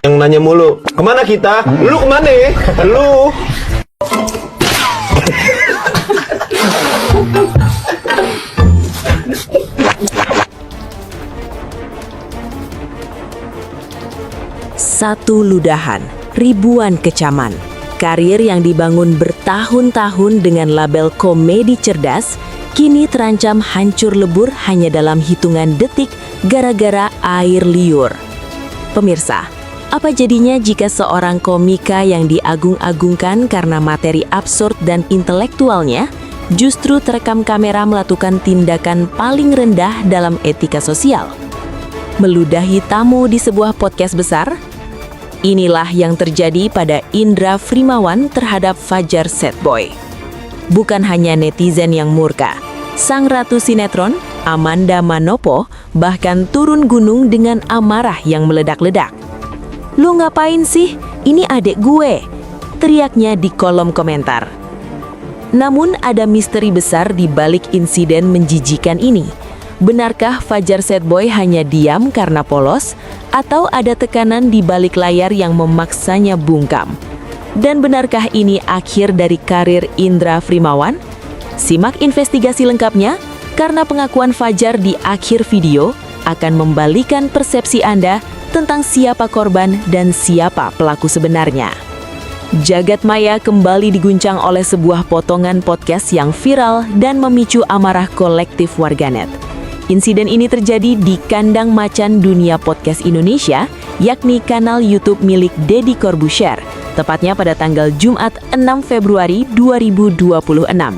Yang nanya mulu, kemana kita? Lu kemana? Lu? Satu ludahan, ribuan kecaman. Karir yang dibangun bertahun-tahun dengan label komedi cerdas, kini terancam hancur lebur hanya dalam hitungan detik gara-gara air liur. Pemirsa, apa jadinya jika seorang komika yang diagung-agungkan karena materi absurd dan intelektualnya justru terekam kamera melakukan tindakan paling rendah dalam etika sosial? Meludahi tamu di sebuah podcast besar? Inilah yang terjadi pada Indra Frimawan terhadap Fajar Setboy. Bukan hanya netizen yang murka, sang ratu sinetron, Amanda Manopo, bahkan turun gunung dengan amarah yang meledak-ledak. "Lu ngapain sih? Ini adik gue!" teriaknya di kolom komentar. Namun ada misteri besar di balik insiden menjijikan ini. Benarkah Fajar Setboy hanya diam karena polos, atau ada tekanan di balik layar yang memaksanya bungkam? Dan benarkah ini akhir dari karir Indra Frimawan? Simak investigasi lengkapnya, karena pengakuan Fajar di akhir video akan membalikan persepsi Anda tentang siapa korban dan siapa pelaku sebenarnya. Jagat maya kembali diguncang oleh sebuah potongan podcast yang viral dan memicu amarah kolektif warganet. Insiden ini terjadi di kandang macan dunia podcast Indonesia, yakni kanal YouTube milik Deddy Corbuzier, tepatnya pada tanggal Jumat 6 Februari 2026.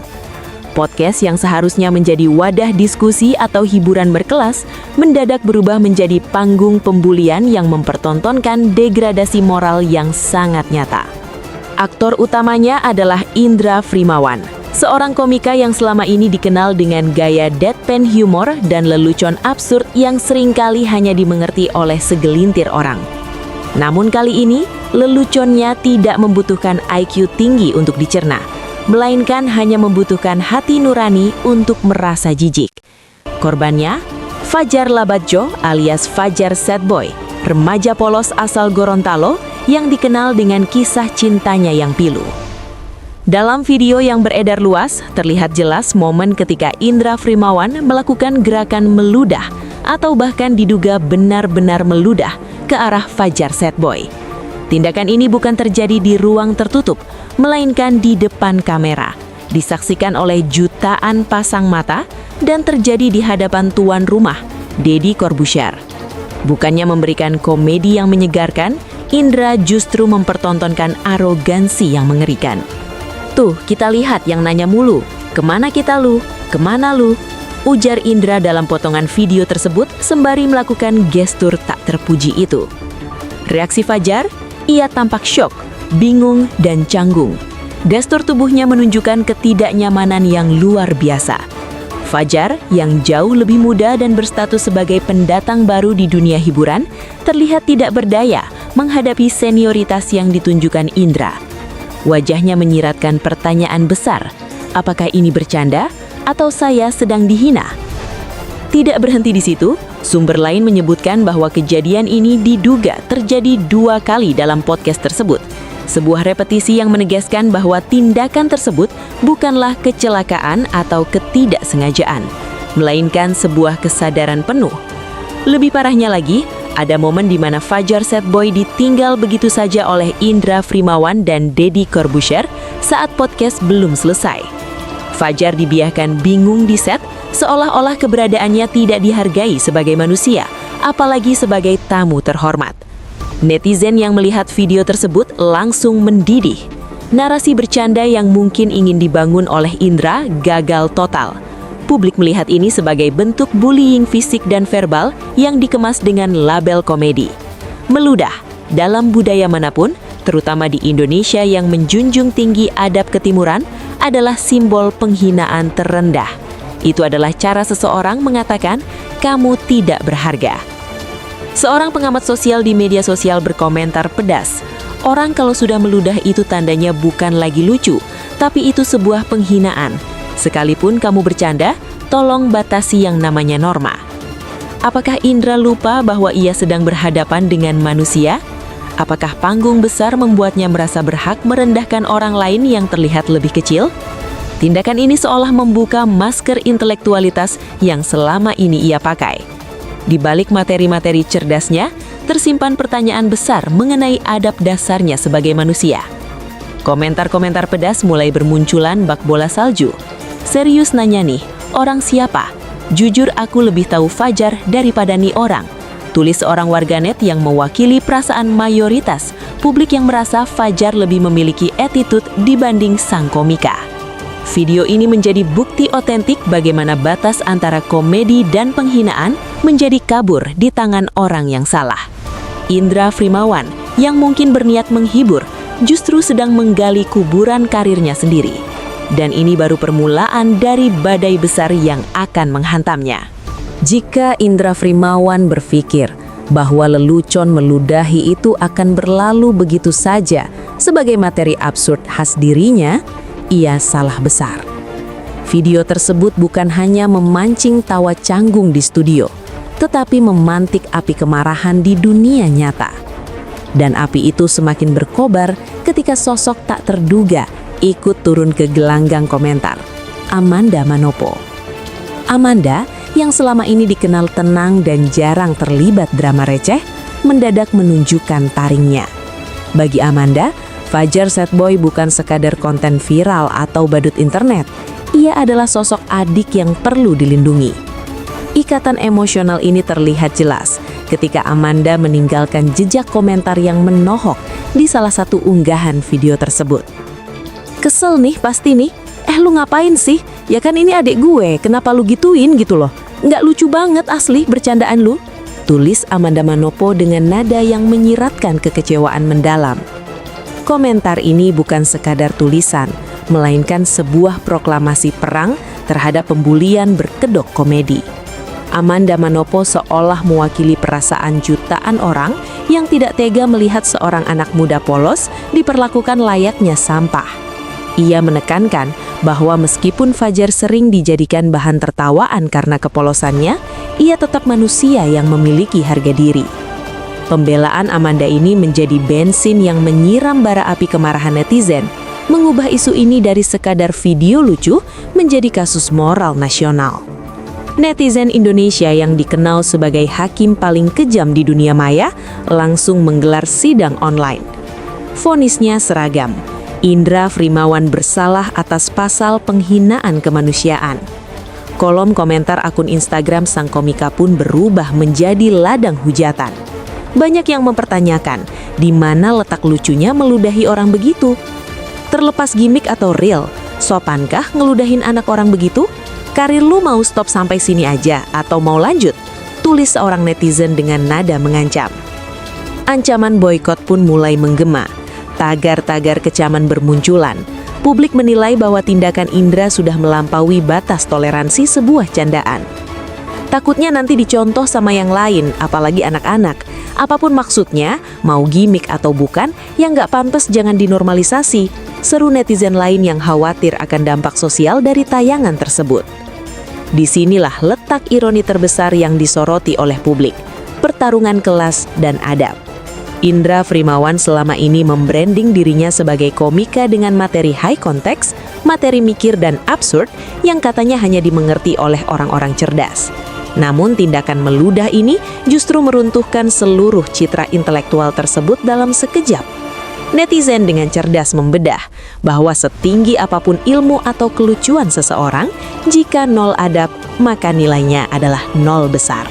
Podcast yang seharusnya menjadi wadah diskusi atau hiburan berkelas, mendadak berubah menjadi panggung pembulian yang mempertontonkan degradasi moral yang sangat nyata. Aktor utamanya adalah Indra Frimawan, seorang komika yang selama ini dikenal dengan gaya deadpan humor dan lelucon absurd yang seringkali hanya dimengerti oleh segelintir orang. Namun kali ini, leluconnya tidak membutuhkan IQ tinggi untuk dicerna, melainkan hanya membutuhkan hati nurani untuk merasa jijik. Korbannya, Fajar Labadjo alias Fajar Setboy, remaja polos asal Gorontalo yang dikenal dengan kisah cintanya yang pilu. Dalam video yang beredar luas, terlihat jelas momen ketika Indra Frimawan melakukan gerakan meludah atau bahkan diduga benar-benar meludah ke arah Fajar Setboy. Tindakan ini bukan terjadi di ruang tertutup, melainkan di depan kamera, disaksikan oleh jutaan pasang mata dan terjadi di hadapan tuan rumah, Deddy Corbuzier. Bukannya memberikan komedi yang menyegarkan, Indra justru mempertontonkan arogansi yang mengerikan. "Tuh, kita lihat yang nanya mulu, kemana kita lu? Kemana lu?" ujar Indra dalam potongan video tersebut sembari melakukan gestur tak terpuji itu. Reaksi Fajar, ia tampak syok, bingung, dan canggung. Gestur tubuhnya menunjukkan ketidaknyamanan yang luar biasa. Fajar, yang jauh lebih muda dan berstatus sebagai pendatang baru di dunia hiburan, terlihat tidak berdaya menghadapi senioritas yang ditunjukkan Indra. Wajahnya menyiratkan pertanyaan besar, apakah ini bercanda atau saya sedang dihina? Tidak berhenti di situ, sumber lain menyebutkan bahwa kejadian ini diduga terjadi 2 kali dalam podcast tersebut. Sebuah repetisi yang menegaskan bahwa tindakan tersebut bukanlah kecelakaan atau ketidaksengajaan, melainkan sebuah kesadaran penuh. Lebih parahnya lagi, ada momen di mana Fajar Setboy ditinggal begitu saja oleh Indra Frimawan dan Deddy Corbuzier saat podcast belum selesai. Fajar dibiarkan bingung di set, seolah-olah keberadaannya tidak dihargai sebagai manusia, apalagi sebagai tamu terhormat. Netizen yang melihat video tersebut langsung mendidih. Narasi bercanda yang mungkin ingin dibangun oleh Indra gagal total. Publik melihat ini sebagai bentuk bullying fisik dan verbal yang dikemas dengan label komedi. Meludah, dalam budaya manapun, terutama di Indonesia yang menjunjung tinggi adab ketimuran, adalah simbol penghinaan terendah. Itu adalah cara seseorang mengatakan, "Kamu tidak berharga." Seorang pengamat sosial di media sosial berkomentar pedas, "Orang kalau sudah meludah itu tandanya bukan lagi lucu, tapi itu sebuah penghinaan. Sekalipun kamu bercanda, tolong batasi yang namanya norma." Apakah Indra lupa bahwa ia sedang berhadapan dengan manusia? Apakah panggung besar membuatnya merasa berhak merendahkan orang lain yang terlihat lebih kecil? Tindakan ini seolah membuka masker intelektualitas yang selama ini ia pakai. Di balik materi-materi cerdasnya, tersimpan pertanyaan besar mengenai adab dasarnya sebagai manusia. Komentar-komentar pedas mulai bermunculan bak bola salju. Serius nanya nih, orang siapa? Jujur aku lebih tahu Fajar daripada nih orang. Tulis seorang warganet yang mewakili perasaan mayoritas publik yang merasa Fajar lebih memiliki attitude dibanding sang komika. Video ini menjadi bukti otentik bagaimana batas antara komedi dan penghinaan menjadi kabur di tangan orang yang salah. Indra Frimawan yang mungkin berniat menghibur justru sedang menggali kuburan karirnya sendiri. Dan ini baru permulaan dari badai besar yang akan menghantamnya. Jika Indra Frimawan berpikir bahwa lelucon meludahi itu akan berlalu begitu saja sebagai materi absurd khas dirinya, ia salah besar. Video tersebut bukan hanya memancing tawa canggung di studio, tetapi memantik api kemarahan di dunia nyata. Dan api itu semakin berkobar ketika sosok tak terduga ikut turun ke gelanggang komentar, Amanda Manopo. Amanda, yang selama ini dikenal tenang dan jarang terlibat drama receh, mendadak menunjukkan taringnya. Bagi Amanda, Fajar Setboy bukan sekadar konten viral atau badut internet. Ia adalah sosok adik yang perlu dilindungi. Ikatan emosional ini terlihat jelas ketika Amanda meninggalkan jejak komentar yang menohok di salah satu unggahan video tersebut. Kesel nih pasti nih, lu ngapain sih? Ya kan ini adik gue, kenapa lu gituin gitu loh? Nggak lucu banget asli bercandaan lu. Tulis Amanda Manopo dengan nada yang menyiratkan kekecewaan mendalam. Komentar ini bukan sekadar tulisan, melainkan sebuah proklamasi perang terhadap pembulian berkedok komedi. Amanda Manopo seolah mewakili perasaan jutaan orang yang tidak tega melihat seorang anak muda polos diperlakukan layaknya sampah. Ia menekankan bahwa meskipun Fajar sering dijadikan bahan tertawaan karena kepolosannya, ia tetap manusia yang memiliki harga diri. Pembelaan Amanda ini menjadi bensin yang menyiram bara api kemarahan netizen, mengubah isu ini dari sekadar video lucu menjadi kasus moral nasional. Netizen Indonesia yang dikenal sebagai hakim paling kejam di dunia maya langsung menggelar sidang online. Vonisnya seragam. Indra Frimawan bersalah atas pasal penghinaan kemanusiaan. Kolom komentar akun Instagram sang komika pun berubah menjadi ladang hujatan. Banyak yang mempertanyakan, di mana letak lucunya meludahi orang begitu? Terlepas gimmick atau real, sopankah ngeludahin anak orang begitu? Karir lu mau stop sampai sini aja atau mau lanjut? Tulis seorang netizen dengan nada mengancam. Ancaman boykot pun mulai menggema. Tagar-tagar kecaman bermunculan. Publik menilai bahwa tindakan Indra sudah melampaui batas toleransi sebuah candaan. Takutnya nanti dicontoh sama yang lain, apalagi anak-anak. Apapun maksudnya, mau gimmick atau bukan, yang nggak pantas jangan dinormalisasi. Seru netizen lain yang khawatir akan dampak sosial dari tayangan tersebut. Disinilah letak ironi terbesar yang disoroti oleh publik. Pertarungan kelas dan adab. Indra Frimawan selama ini membranding dirinya sebagai komika dengan materi high context, materi mikir dan absurd yang katanya hanya dimengerti oleh orang-orang cerdas. Namun tindakan meludah ini justru meruntuhkan seluruh citra intelektual tersebut dalam sekejap. Netizen dengan cerdas membedah bahwa setinggi apapun ilmu atau kelucuan seseorang, jika nol adab, maka nilainya adalah nol besar.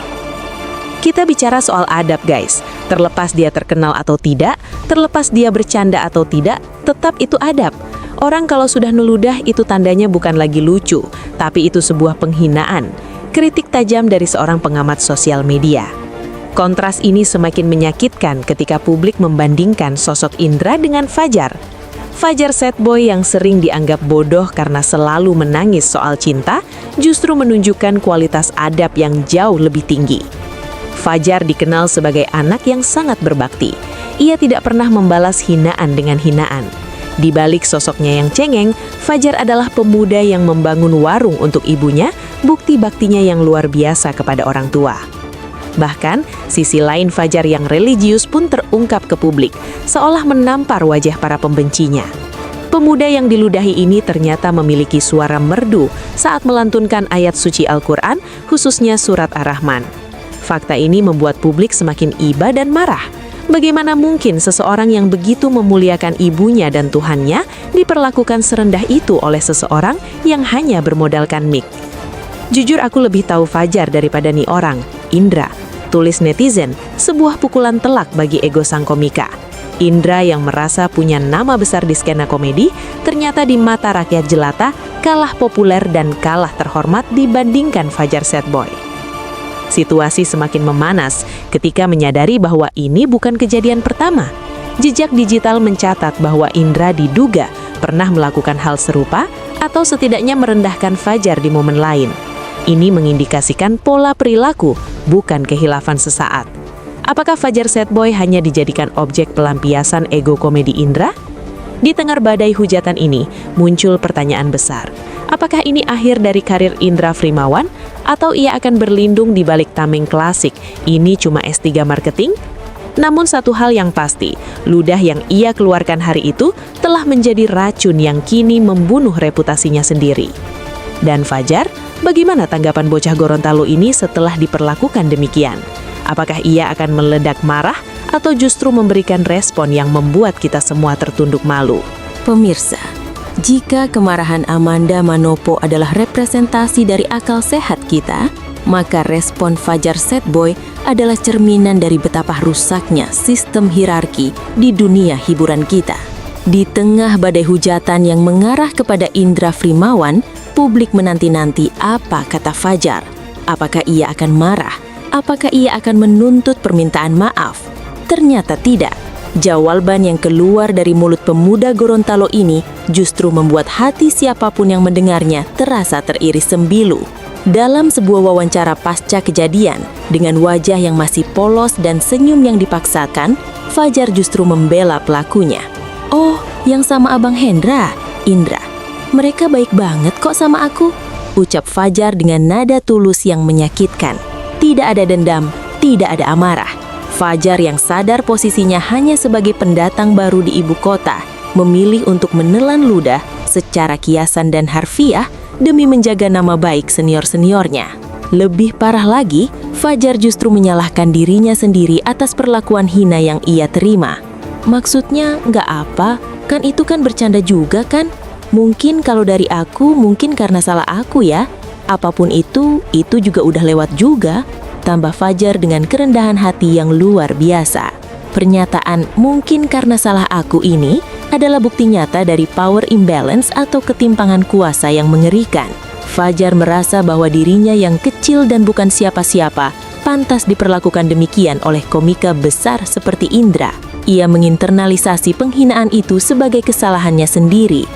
Kita bicara soal adab guys, terlepas dia terkenal atau tidak, terlepas dia bercanda atau tidak, tetap itu adab. Orang kalau sudah meludah itu tandanya bukan lagi lucu, tapi itu sebuah penghinaan. Kritik tajam dari seorang pengamat sosial media. Kontras ini semakin menyakitkan ketika publik membandingkan sosok Indra dengan Fajar. Fajar Setboy yang sering dianggap bodoh karena selalu menangis soal cinta, justru menunjukkan kualitas adab yang jauh lebih tinggi. Fajar dikenal sebagai anak yang sangat berbakti. Ia tidak pernah membalas hinaan dengan hinaan. Di balik sosoknya yang cengeng, Fajar adalah pemuda yang membangun warung untuk ibunya, bukti baktinya yang luar biasa kepada orang tua. Bahkan, sisi lain Fajar yang religius pun terungkap ke publik, seolah menampar wajah para pembencinya. Pemuda yang diludahi ini ternyata memiliki suara merdu saat melantunkan ayat suci Al-Quran, khususnya surat Ar-Rahman. Fakta ini membuat publik semakin iba dan marah. Bagaimana mungkin seseorang yang begitu memuliakan ibunya dan Tuhannya diperlakukan serendah itu oleh seseorang yang hanya bermodalkan mic? Jujur aku lebih tahu Fajar daripada nih orang, Indra. Tulis netizen, sebuah pukulan telak bagi ego sang komika. Indra yang merasa punya nama besar di skena komedi, ternyata di mata rakyat jelata kalah populer dan kalah terhormat dibandingkan Fajar Sad Boy. Situasi semakin memanas ketika menyadari bahwa ini bukan kejadian pertama. Jejak digital mencatat bahwa Indra diduga pernah melakukan hal serupa atau setidaknya merendahkan Fajar di momen lain. Ini mengindikasikan pola perilaku, bukan kehilafan sesaat. Apakah Fajar Sad Boy hanya dijadikan objek pelampiasan ego komedi Indra? Di tengah badai hujatan ini, muncul pertanyaan besar. Apakah ini akhir dari karir Indra Frimawan? Atau ia akan berlindung di balik tameng klasik, ini cuma S3 marketing? Namun satu hal yang pasti, ludah yang ia keluarkan hari itu telah menjadi racun yang kini membunuh reputasinya sendiri. Dan Fajar, bagaimana tanggapan bocah Gorontalo ini setelah diperlakukan demikian? Apakah ia akan meledak marah atau justru memberikan respon yang membuat kita semua tertunduk malu? Pemirsa, jika kemarahan Amanda Manopo adalah representasi dari akal sehat kita, maka respon Fajar Sad Boy adalah cerminan dari betapa rusaknya sistem hierarki di dunia hiburan kita. Di tengah badai hujatan yang mengarah kepada Indra Frimawan, publik menanti-nanti apa kata Fajar. Apakah ia akan marah? Apakah ia akan menuntut permintaan maaf? Ternyata tidak. Jawaban yang keluar dari mulut pemuda Gorontalo ini justru membuat hati siapapun yang mendengarnya terasa teriris sembilu. Dalam sebuah wawancara pasca kejadian, dengan wajah yang masih polos dan senyum yang dipaksakan, Fajar justru membela pelakunya. "Oh, yang sama Abang Hendra, Indra. Mereka baik banget kok sama aku," ucap Fajar dengan nada tulus yang menyakitkan. Tidak ada dendam, tidak ada amarah. Fajar yang sadar posisinya hanya sebagai pendatang baru di ibu kota, memilih untuk menelan ludah secara kiasan dan harfiah demi menjaga nama baik senior-seniornya. Lebih parah lagi, Fajar justru menyalahkan dirinya sendiri atas perlakuan hina yang ia terima. Maksudnya, nggak apa, kan itu kan bercanda juga kan? Mungkin kalau dari aku, mungkin karena salah aku ya. Apapun itu juga udah lewat juga, tambah Fajar dengan kerendahan hati yang luar biasa. Pernyataan "mungkin karena salah aku" ini adalah bukti nyata dari power imbalance atau ketimpangan kuasa yang mengerikan. Fajar merasa bahwa dirinya yang kecil dan bukan siapa-siapa pantas diperlakukan demikian oleh komika besar seperti Indra. Ia menginternalisasi penghinaan itu sebagai kesalahannya sendiri.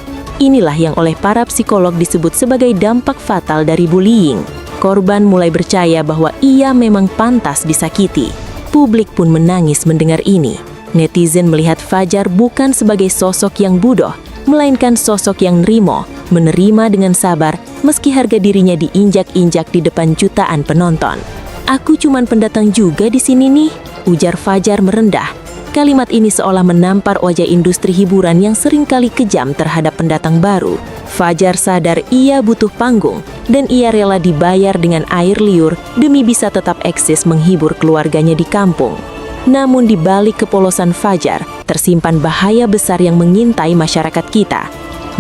Inilah yang oleh para psikolog disebut sebagai dampak fatal dari bullying. Korban mulai percaya bahwa ia memang pantas disakiti. Publik pun menangis mendengar ini. Netizen melihat Fajar bukan sebagai sosok yang bodoh, melainkan sosok yang nerimo, menerima dengan sabar meski harga dirinya diinjak-injak di depan jutaan penonton. "Aku cuman pendatang juga di sini nih," ujar Fajar merendah. Kalimat ini seolah menampar wajah industri hiburan yang seringkali kejam terhadap pendatang baru. Fajar sadar ia butuh panggung, dan ia rela dibayar dengan air liur demi bisa tetap eksis menghibur keluarganya di kampung. Namun di balik kepolosan Fajar, tersimpan bahaya besar yang mengintai masyarakat kita.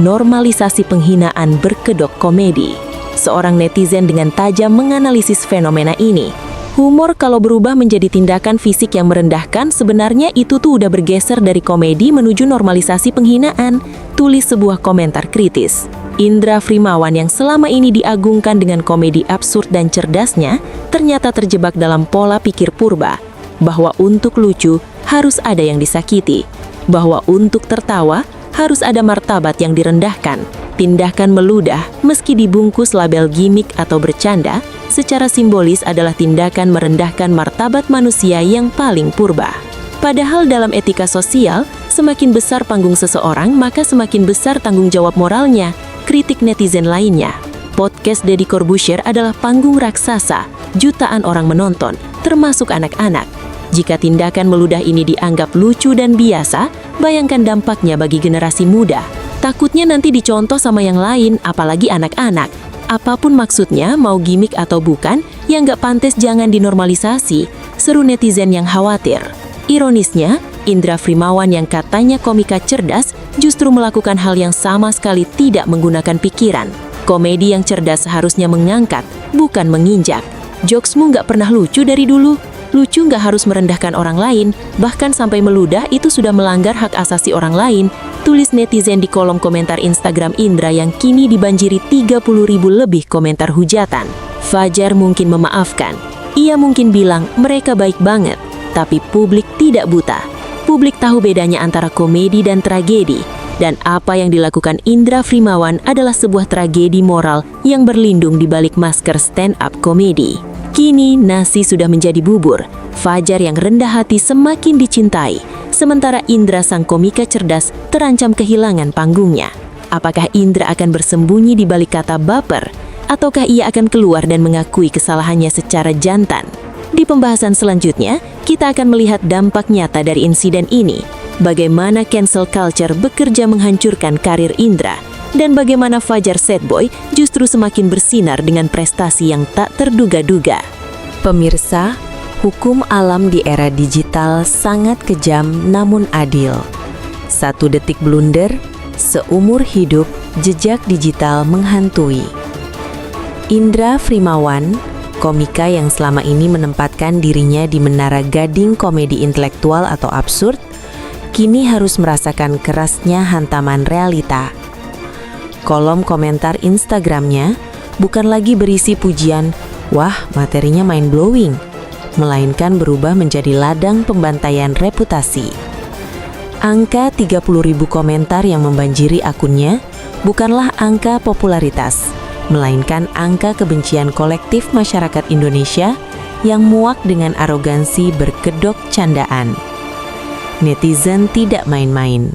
Normalisasi penghinaan berkedok komedi. Seorang netizen dengan tajam menganalisis fenomena ini. Humor kalau berubah menjadi tindakan fisik yang merendahkan, sebenarnya itu tuh udah bergeser dari komedi menuju normalisasi penghinaan, tulis sebuah komentar kritis. Indra Frimawan yang selama ini diagungkan dengan komedi absurd dan cerdasnya, ternyata terjebak dalam pola pikir purba, bahwa untuk lucu harus ada yang disakiti, bahwa untuk tertawa harus ada martabat yang direndahkan. Tindakan meludah, meski dibungkus label gimmick atau bercanda, secara simbolis adalah tindakan merendahkan martabat manusia yang paling purba. Padahal dalam etika sosial, semakin besar panggung seseorang, maka semakin besar tanggung jawab moralnya, kritik netizen lainnya. Podcast Deddy Corbuzier adalah panggung raksasa, jutaan orang menonton, termasuk anak-anak. Jika tindakan meludah ini dianggap lucu dan biasa, bayangkan dampaknya bagi generasi muda. Takutnya nanti dicontoh sama yang lain, apalagi anak-anak. Apapun maksudnya, mau gimmick atau bukan, yang gak pantas jangan dinormalisasi, seru netizen yang khawatir. Ironisnya, Indra Frimawan yang katanya komika cerdas justru melakukan hal yang sama sekali tidak menggunakan pikiran. Komedi yang cerdas seharusnya mengangkat, bukan menginjak. Jokesmu gak pernah lucu dari dulu. Lucu nggak harus merendahkan orang lain, bahkan sampai meludah itu sudah melanggar hak asasi orang lain, tulis netizen di kolom komentar Instagram Indra yang kini dibanjiri 30.000 lebih komentar hujatan. Fajar mungkin memaafkan. Ia mungkin bilang mereka baik banget, tapi publik tidak buta. Publik tahu bedanya antara komedi dan tragedi, dan apa yang dilakukan Indra Frimawan adalah sebuah tragedi moral yang berlindung di balik masker stand-up komedi. Kini nasi sudah menjadi bubur, Fajar yang rendah hati semakin dicintai, sementara Indra sang komika cerdas terancam kehilangan panggungnya. Apakah Indra akan bersembunyi di balik kata baper, ataukah ia akan keluar dan mengakui kesalahannya secara jantan? Di pembahasan selanjutnya, kita akan melihat dampak nyata dari insiden ini, bagaimana cancel culture bekerja menghancurkan karir Indra, dan bagaimana Fajar Setboy justru semakin bersinar dengan prestasi yang tak terduga-duga. Pemirsa, hukum alam di era digital sangat kejam namun adil. 1 detik blunder, seumur hidup jejak digital menghantui. Indra Frimawan, komika yang selama ini menempatkan dirinya di menara gading komedi intelektual atau absurd, kini harus merasakan kerasnya hantaman realita. Kolom komentar Instagramnya bukan lagi berisi pujian, wah materinya mind-blowing, melainkan berubah menjadi ladang pembantaian reputasi. Angka 30.000 komentar yang membanjiri akunnya bukanlah angka popularitas, melainkan angka kebencian kolektif masyarakat Indonesia yang muak dengan arogansi berkedok candaan. Netizen tidak main-main.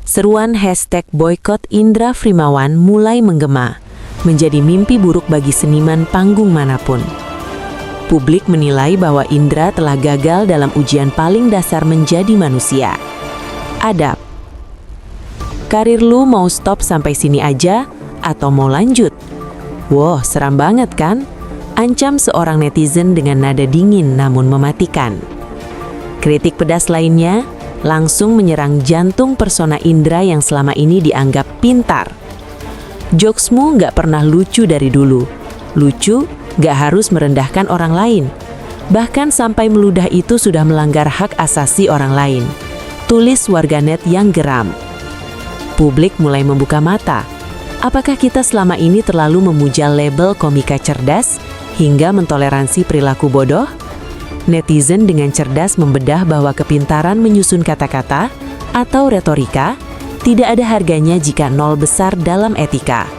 Seruan hashtag boykot Indra Frimawan mulai menggema, menjadi mimpi buruk bagi seniman panggung manapun. Publik menilai bahwa Indra telah gagal dalam ujian paling dasar menjadi manusia. Adab. Karir lu mau stop sampai sini aja atau mau lanjut? Wah, seram banget kan? Ancam seorang netizen dengan nada dingin namun mematikan. Kritik pedas lainnya langsung menyerang jantung persona Indra yang selama ini dianggap pintar. Jokesmu nggak pernah lucu dari dulu. Lucu nggak harus merendahkan orang lain. Bahkan sampai meludah itu sudah melanggar hak asasi orang lain. Tulis warganet yang geram. Publik mulai membuka mata. Apakah kita selama ini terlalu memuja label komika cerdas hingga mentoleransi perilaku bodoh? Netizen dengan cerdas membedah bahwa kepintaran menyusun kata-kata atau retorika tidak ada harganya jika nol besar dalam etika.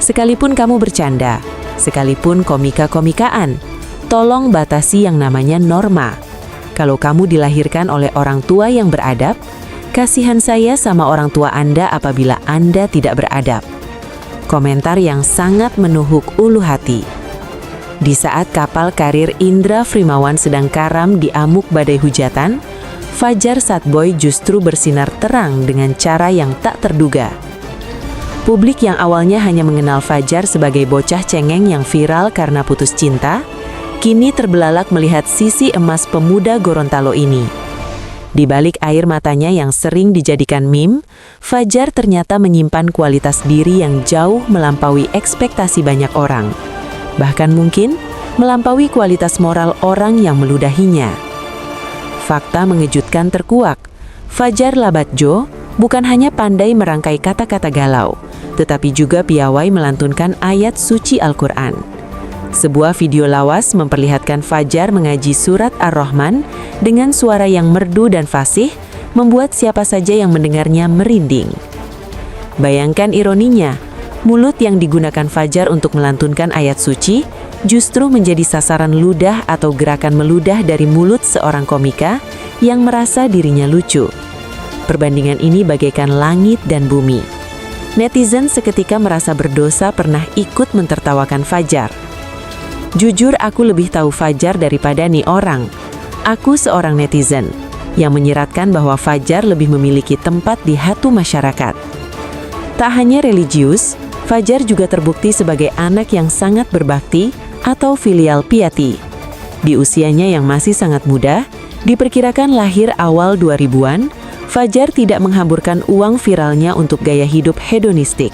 Sekalipun kamu bercanda, sekalipun komika-komikaan, tolong batasi yang namanya norma. Kalau kamu dilahirkan oleh orang tua yang beradab, kasihan saya sama orang tua Anda apabila Anda tidak beradab. Komentar yang sangat menuhuk ulu hati. Di saat kapal karir Indra Frimawan sedang karam di amuk badai hujatan, Fajar Setboy justru bersinar terang dengan cara yang tak terduga. Publik yang awalnya hanya mengenal Fajar sebagai bocah cengeng yang viral karena putus cinta, kini terbelalak melihat sisi emas pemuda Gorontalo ini. Di balik air matanya yang sering dijadikan meme, Fajar ternyata menyimpan kualitas diri yang jauh melampaui ekspektasi banyak orang. Bahkan mungkin melampaui kualitas moral orang yang meludahinya. Fakta mengejutkan terkuak. Fajar Labatjo bukan hanya pandai merangkai kata-kata galau, tetapi juga piawai melantunkan ayat suci Al-Quran. Sebuah video lawas memperlihatkan Fajar mengaji surat Ar-Rahman dengan suara yang merdu dan fasih, membuat siapa saja yang mendengarnya merinding. Bayangkan ironinya, mulut yang digunakan Fajar untuk melantunkan ayat suci justru menjadi sasaran ludah atau gerakan meludah dari mulut seorang komika yang merasa dirinya lucu. Perbandingan ini bagaikan langit dan bumi. Netizen seketika merasa berdosa pernah ikut mentertawakan Fajar. Jujur aku lebih tahu Fajar daripada nih orang. Aku seorang netizen yang menyiratkan bahwa Fajar lebih memiliki tempat di hati masyarakat. Tak hanya religius, Fajar juga terbukti sebagai anak yang sangat berbakti atau filial piety. Di usianya yang masih sangat muda, diperkirakan lahir awal 2000-an, Fajar tidak menghamburkan uang viralnya untuk gaya hidup hedonistik.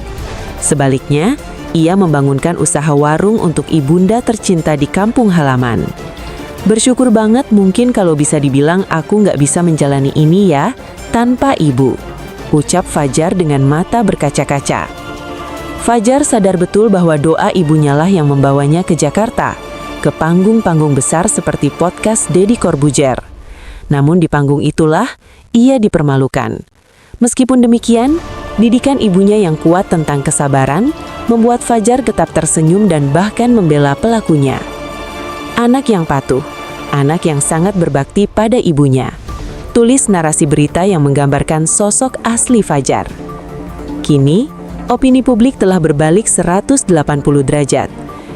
Sebaliknya, ia membangunkan usaha warung untuk ibunda tercinta di kampung halaman. Bersyukur banget mungkin kalau bisa dibilang aku nggak bisa menjalani ini ya, tanpa ibu, ucap Fajar dengan mata berkaca-kaca. Fajar sadar betul bahwa doa ibunya lah yang membawanya ke Jakarta, ke panggung-panggung besar seperti podcast Deddy Corbuzier. Namun di panggung itulah, ia dipermalukan. Meskipun demikian, didikan ibunya yang kuat tentang kesabaran, membuat Fajar tetap tersenyum dan bahkan membela pelakunya. Anak yang patuh, anak yang sangat berbakti pada ibunya. Tulis narasi berita yang menggambarkan sosok asli Fajar. Kini, opini publik telah berbalik 180 derajat.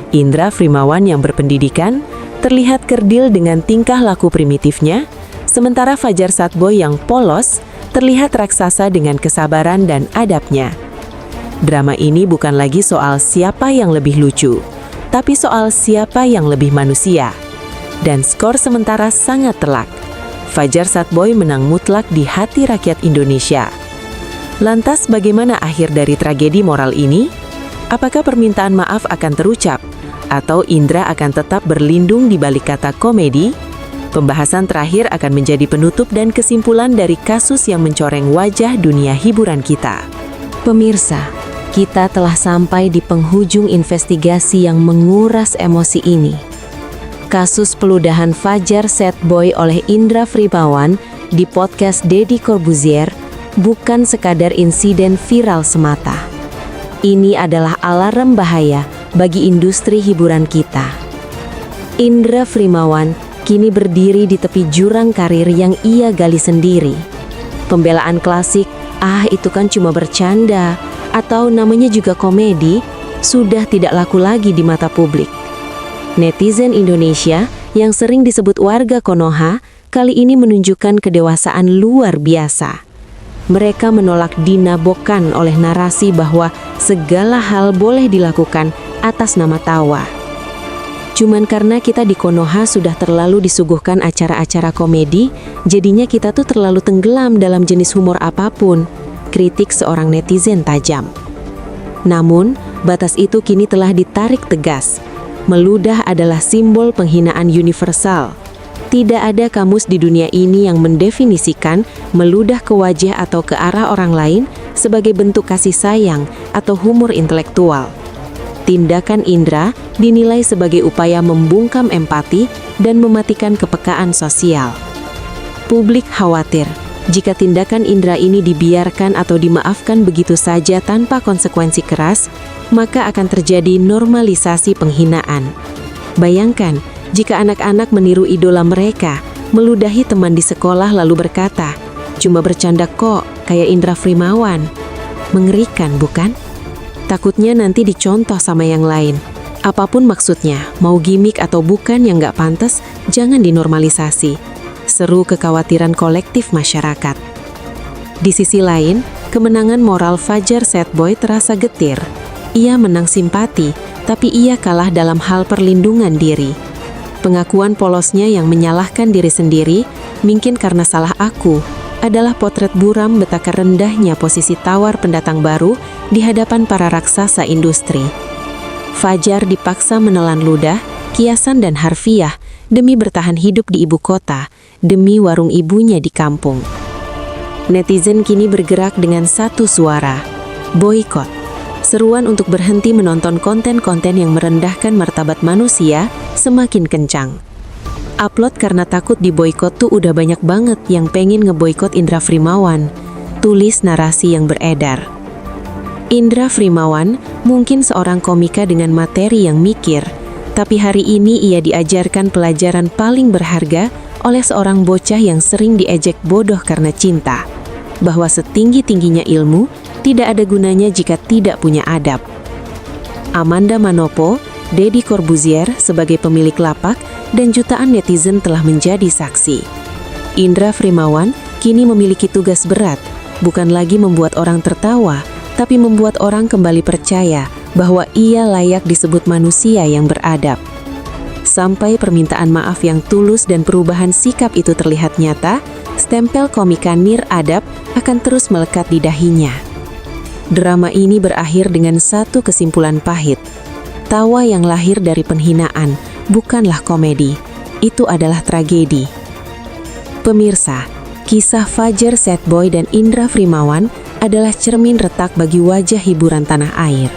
Indra Frimawan yang berpendidikan terlihat kerdil dengan tingkah laku primitifnya, sementara Fajar Satboy yang polos terlihat raksasa dengan kesabaran dan adabnya. Drama ini bukan lagi soal siapa yang lebih lucu, tapi soal siapa yang lebih manusia. Dan skor sementara sangat telak. Fajar Satboy menang mutlak di hati rakyat Indonesia. Lantas bagaimana akhir dari tragedi moral ini? Apakah permintaan maaf akan terucap? Atau Indra akan tetap berlindung di balik kata komedi? Pembahasan terakhir akan menjadi penutup dan kesimpulan dari kasus yang mencoreng wajah dunia hiburan kita. Pemirsa, kita telah sampai di penghujung investigasi yang menguras emosi ini. Kasus peludahan Fajar Satboy oleh Indra Frimawan di podcast Deddy Corbuzier bukan sekadar insiden viral semata. Ini adalah alarm bahaya bagi industri hiburan kita. Indra Frimawan kini berdiri di tepi jurang karir yang ia gali sendiri. Pembelaan klasik, itu kan cuma bercanda, atau namanya juga komedi, sudah tidak laku lagi di mata publik. Netizen Indonesia yang sering disebut warga Konoha kali ini menunjukkan kedewasaan luar biasa. Mereka menolak dinabokan oleh narasi bahwa segala hal boleh dilakukan atas nama tawa. Cuman karena kita di Konoha sudah terlalu disuguhkan acara-acara komedi, jadinya kita tuh terlalu tenggelam dalam jenis humor apapun, kritik seorang netizen tajam. Namun, batas itu kini telah ditarik tegas. Meludah adalah simbol penghinaan universal. Tidak ada kamus di dunia ini yang mendefinisikan meludah ke wajah atau ke arah orang lain sebagai bentuk kasih sayang atau humor intelektual. Tindakan Indra dinilai sebagai upaya membungkam empati dan mematikan kepekaan sosial. Publik khawatir jika tindakan Indra ini dibiarkan atau dimaafkan begitu saja tanpa konsekuensi keras, maka akan terjadi normalisasi penghinaan. Bayangkan jika anak-anak meniru idola mereka, meludahi teman di sekolah lalu berkata, "Cuma bercanda kok, kayak Indra Frimawan." Mengerikan, bukan? Takutnya nanti dicontoh sama yang lain. Apapun maksudnya, mau gimmick atau bukan yang nggak pantas, jangan dinormalisasi. Seru kekhawatiran kolektif masyarakat. Di sisi lain, kemenangan moral Fajar Satboy terasa getir. Ia menang simpati, tapi ia kalah dalam hal perlindungan diri. Pengakuan polosnya yang menyalahkan diri sendiri, mungkin karena salah aku, adalah potret buram betapa rendahnya posisi tawar pendatang baru di hadapan para raksasa industri. Fajar dipaksa menelan ludah, kiasan dan harfiah demi bertahan hidup di ibu kota, demi warung ibunya di kampung. Netizen kini bergerak dengan satu suara, boikot. Seruan untuk berhenti menonton konten-konten yang merendahkan martabat manusia semakin kencang. Upload karena takut diboikot tuh udah banyak banget yang pengen ngeboikot Indra Frimawan, tulis narasi yang beredar. Indra Frimawan mungkin seorang komika dengan materi yang mikir, tapi hari ini ia diajarkan pelajaran paling berharga oleh seorang bocah yang sering diejek bodoh karena cinta, bahwa setinggi-tingginya ilmu tidak ada gunanya jika tidak punya adab. Amanda Manopo Deddy Corbuzier sebagai pemilik lapak, dan jutaan netizen telah menjadi saksi. Indra Frimawan kini memiliki tugas berat, bukan lagi membuat orang tertawa, tapi membuat orang kembali percaya bahwa ia layak disebut manusia yang beradab. Sampai permintaan maaf yang tulus dan perubahan sikap itu terlihat nyata, stempel komika Nir Adab akan terus melekat di dahinya. Drama ini berakhir dengan satu kesimpulan pahit. Tawa yang lahir dari penghinaan bukanlah komedi, itu adalah tragedi. Pemirsa, kisah Fajar Setboy dan Indra Frimawan adalah cermin retak bagi wajah hiburan tanah air.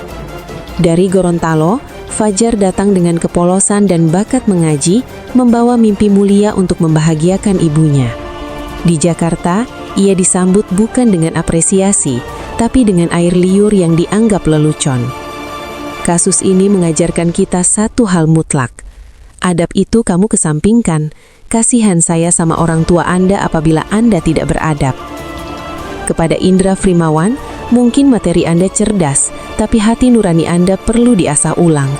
Dari Gorontalo, Fajar datang dengan kepolosan dan bakat mengaji, membawa mimpi mulia untuk membahagiakan ibunya. Di Jakarta, ia disambut bukan dengan apresiasi, tapi dengan air liur yang dianggap lelucon. Kasus ini mengajarkan kita satu hal mutlak. Adab itu kamu kesampingkan, kasihan saya sama orang tua Anda apabila Anda tidak beradab. Kepada Indra Frimawan, mungkin materi Anda cerdas, tapi hati nurani Anda perlu diasah ulang.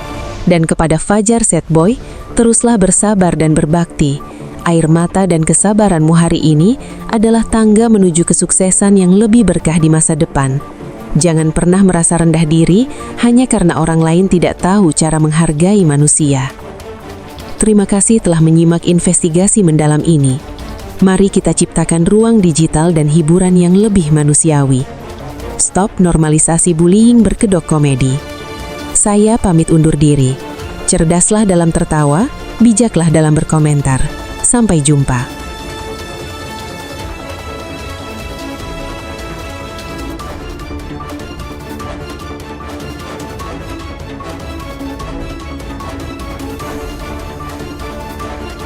Dan kepada Fajar Setboy, teruslah bersabar dan berbakti. Air mata dan kesabaranmu hari ini adalah tangga menuju kesuksesan yang lebih berkah di masa depan. Jangan pernah merasa rendah diri hanya karena orang lain tidak tahu cara menghargai manusia. Terima kasih telah menyimak investigasi mendalam ini. Mari kita ciptakan ruang digital dan hiburan yang lebih manusiawi. Stop normalisasi bullying berkedok komedi. Saya pamit undur diri. Cerdaslah dalam tertawa, bijaklah dalam berkomentar. Sampai jumpa.